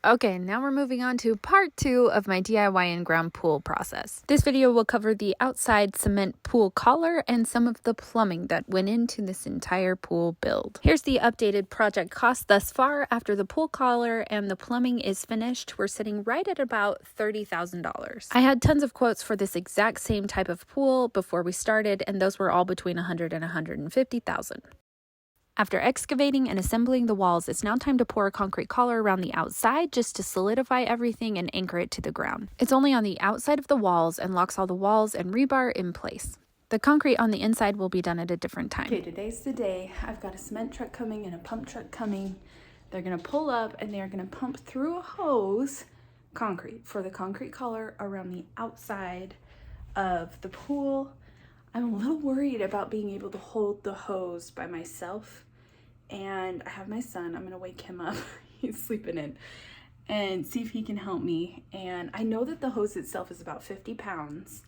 Okay, now we're moving on to part 2 of my DIY in-ground pool process. This video will cover the outside cement pool collar and some of the plumbing that went into this entire pool build. Here's the updated project cost thus far. After the pool collar and the plumbing is finished, we're sitting right at about $30,000. I had tons of quotes for this exact same type of pool before we started, and those were all between $100,000 and $150,000. After excavating and assembling the walls, it's now time to pour a concrete collar around the outside just to solidify everything and anchor it to the ground. It's only on the outside of the walls and locks all the walls and rebar in place. The concrete on the inside will be done at a different time. Okay, today's the day. I've got a cement truck coming and a pump truck coming. They're gonna pull up and they're gonna pump through a hose concrete for the concrete collar around the outside of the pool. I'm a little worried about being able to hold the hose by myself. And I have my son. I'm gonna wake him up. He's sleeping in, and see if he can help me. And I know that the hose itself is about 50 pounds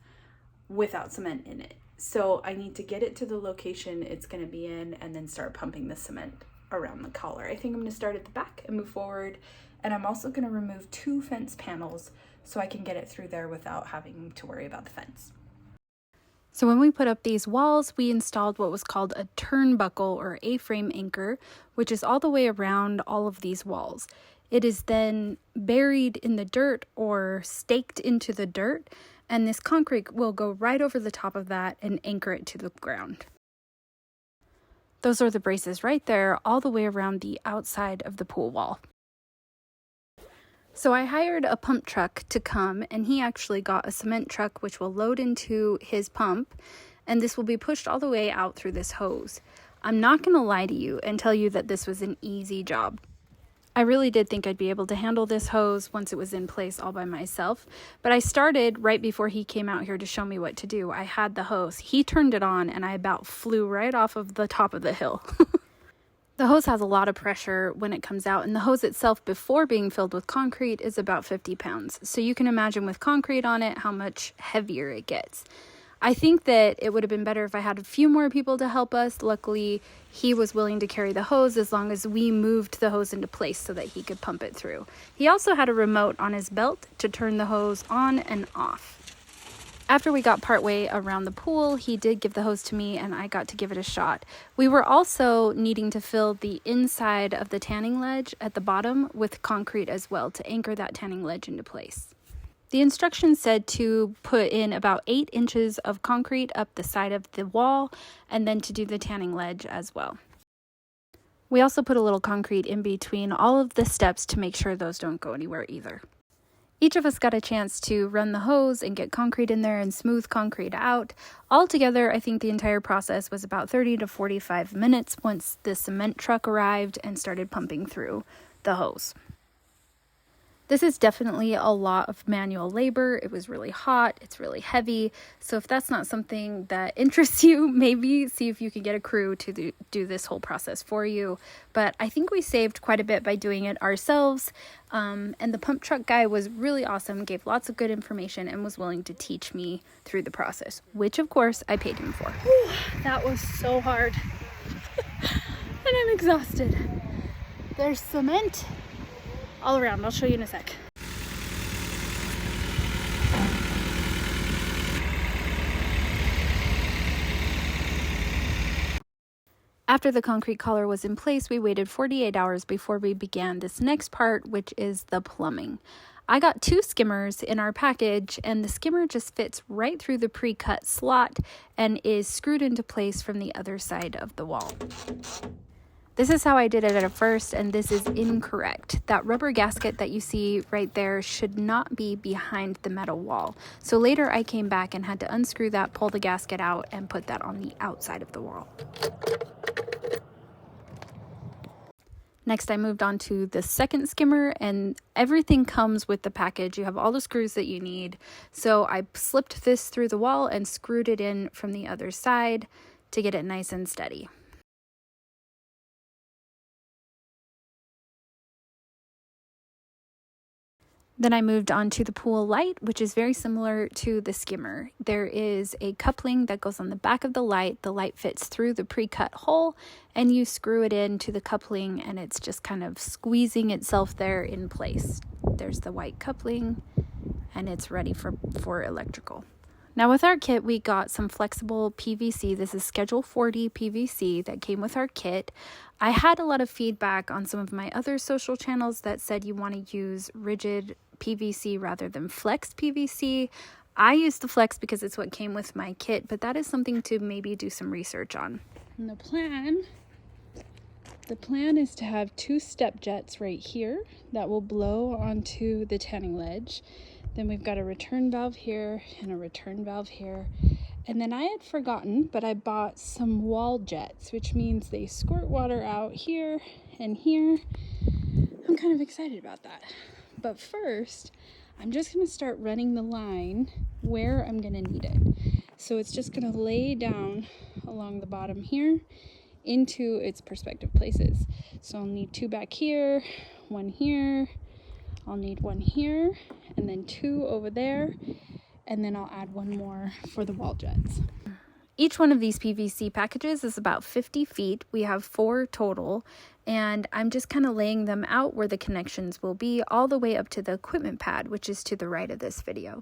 without cement in it. So I need to get it to the location it's gonna be in and then start pumping the cement around the collar. I think I'm gonna start at the back and move forward. And I'm also gonna remove 2 fence panels so I can get it through there without having to worry about the fence. So when we put up these walls, we installed what was called a turnbuckle or A-frame anchor, which is all the way around all of these walls. It is then buried in the dirt or staked into the dirt, and this concrete will go right over the top of that and anchor it to the ground. Those are the braces right there, all the way around the outside of the pool wall. So I hired a pump truck to come, and he actually got a cement truck which will load into his pump, and this will be pushed all the way out through this hose. I'm not going to lie to you and tell you that this was an easy job. I really did think I'd be able to handle this hose once it was in place all by myself, but I started right before he came out here to show me what to do. I had the hose. He turned it on, and I about flew right off of the top of the hill. The hose has a lot of pressure when it comes out, and the hose itself before being filled with concrete is about 50 pounds. So you can imagine with concrete on it how much heavier it gets. I think that it would have been better if I had a few more people to help us. Luckily, he was willing to carry the hose as long as we moved the hose into place so that he could pump it through. He also had a remote on his belt to turn the hose on and off. After we got partway around the pool, he did give the hose to me and I got to give it a shot. We were also needing to fill the inside of the tanning ledge at the bottom with concrete as well to anchor that tanning ledge into place. The instructions said to put in about 8 inches of concrete up the side of the wall and then to do the tanning ledge as well. We also put a little concrete in between all of the steps to make sure those don't go anywhere either. Each of us got a chance to run the hose and get concrete in there and smooth concrete out. Altogether, I think the entire process was about 30 to 45 minutes once the cement truck arrived and started pumping through the hose. This is definitely a lot of manual labor. It was really hot. It's really heavy. So if that's not something that interests you, maybe see if you can get a crew to do this whole process for you. But I think we saved quite a bit by doing it ourselves. And the pump truck guy was really awesome, gave lots of good information, and was willing to teach me through the process, which of course I paid him for. Whew, that was so hard. And I'm exhausted. There's cement all around. I'll show you in a sec. After the concrete collar was in place, we waited 48 hours before we began this next part, which is the plumbing. I got 2 skimmers in our package, and the skimmer just fits right through the pre-cut slot and is screwed into place from the other side of the wall. This is how I did it at first, and this is incorrect. That rubber gasket that you see right there should not be behind the metal wall. So later I came back and had to unscrew that, pull the gasket out, and put that on the outside of the wall. Next, I moved on to the second skimmer, and everything comes with the package. You have all the screws that you need. So I slipped this through the wall and screwed it in from the other side to get it nice and steady. Then I moved on to the pool light, which is very similar to the skimmer. There is a coupling that goes on the back of the light. The light fits through the pre-cut hole and you screw it into the coupling and it's just kind of squeezing itself there in place. There's the white coupling and it's ready for electrical. Now with our kit, we got some flexible PVC. This is Schedule 40 PVC that came with our kit. I had a lot of feedback on some of my other social channels that said you want to use rigid PVC rather than flex PVC. I used the flex because it's what came with my kit, but that is something to maybe do some research on. And the plan is to have 2 step jets right here that will blow onto the tanning ledge. Then we've got a return valve here and a return valve here. And then I had forgotten, but I bought some wall jets, which means they squirt water out here and here. I'm kind of excited about that. But first, I'm just going to start running the line where I'm going to need it. So it's just going to lay down along the bottom here into its prospective places. So I'll need 2 back here, 1 here, I'll need 1 here, and then 2 over there, and then I'll add 1 more for the wall jets. Each one of these PVC packages is about 50 feet. We have 4 total, and I'm just kind of laying them out where the connections will be all the way up to the equipment pad, which is to the right of this video.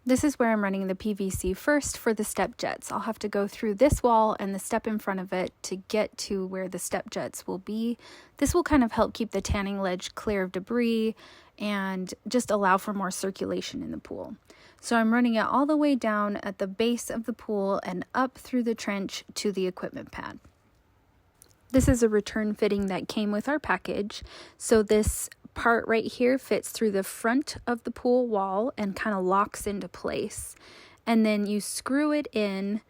This is where I'm running the PVC first for the step jets. I'll have to go through this wall and the step in front of it to get to where the step jets will be. This will kind of help keep the tanning ledge clear of debris and just allow for more circulation in the pool. So I'm running it all the way down at the base of the pool and up through the trench to the equipment pad. This is a return fitting that came with our package. So this part right here fits through the front of the pool wall and kind of locks into place. And then you screw it in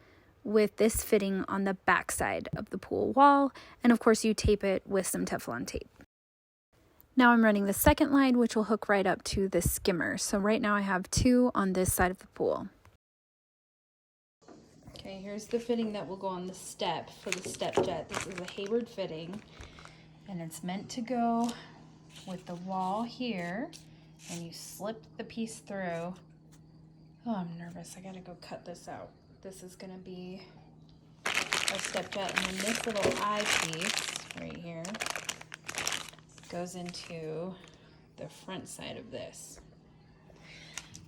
with this fitting on the back side of the pool wall. And of course you tape it with some Teflon tape. Now I'm running the second line, which will hook right up to the skimmer. So right now I have 2 on this side of the pool. Okay, here's the fitting that will go on the step for the step jet. This is a Hayward fitting, and it's meant to go with the wall here, and you slip the piece through. Oh, I'm nervous. I gotta go cut this out. This is gonna be our step jet, and then this little eye piece right here goes into the front side of this.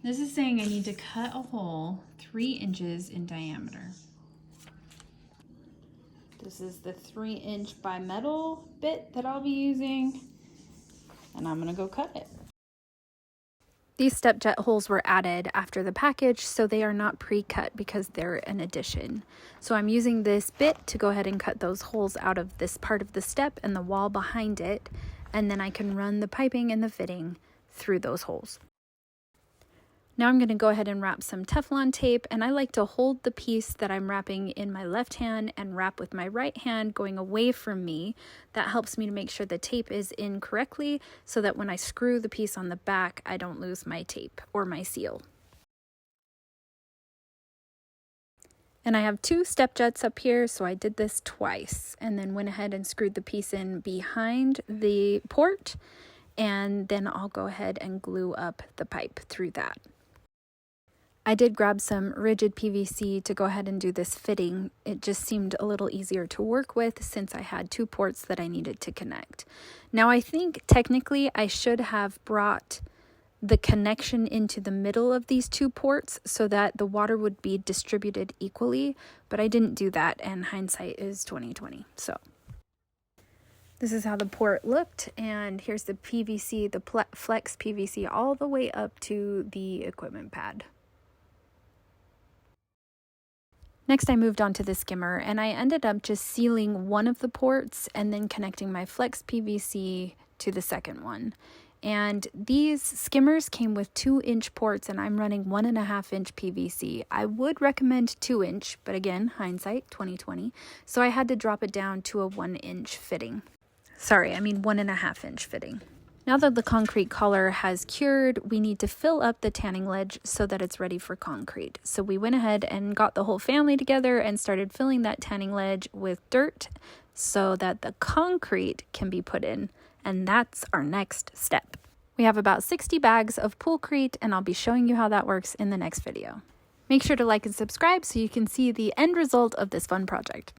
This is saying I need to cut a hole 3 inches in diameter. This is the 3-inch bimetal bit that I'll be using, and I'm gonna go cut it. These step jet holes were added after the package, so they are not pre-cut because they're an addition. So I'm using this bit to go ahead and cut those holes out of this part of the step and the wall behind it, and then I can run the piping and the fitting through those holes. Now I'm going to go ahead and wrap some Teflon tape, and I like to hold the piece that I'm wrapping in my left hand and wrap with my right hand going away from me. That helps me to make sure the tape is in correctly so that when I screw the piece on the back, I don't lose my tape or my seal. And I have 2 step jets up here, so I did this twice and then went ahead and screwed the piece in behind the port, and then I'll go ahead and glue up the pipe through that. I did grab some rigid PVC to go ahead and do this fitting. It just seemed a little easier to work with since I had 2 ports that I needed to connect. Now I think technically I should have brought the connection into the middle of these 2 ports so that the water would be distributed equally, but I didn't do that, and hindsight is 20/20. So this is how the port looked, and here's the PVC, the flex PVC all the way up to the equipment pad. Next, I moved on to the skimmer, and I ended up just sealing one of the ports and then connecting my flex PVC to the second one. And these skimmers came with 2-inch ports, and I'm running 1.5-inch PVC. I would recommend 2-inch, but again, hindsight 20/20. So I had to drop it down to a 1-inch fitting. Sorry, I mean 1.5-inch fitting. Now that the concrete color has cured, we need to fill up the tanning ledge so that it's ready for concrete. So we went ahead and got the whole family together and started filling that tanning ledge with dirt so that the concrete can be put in. And that's our next step. We have about 60 bags of poolcrete, and I'll be showing you how that works in the next video. Make sure to like and subscribe so you can see the end result of this fun project.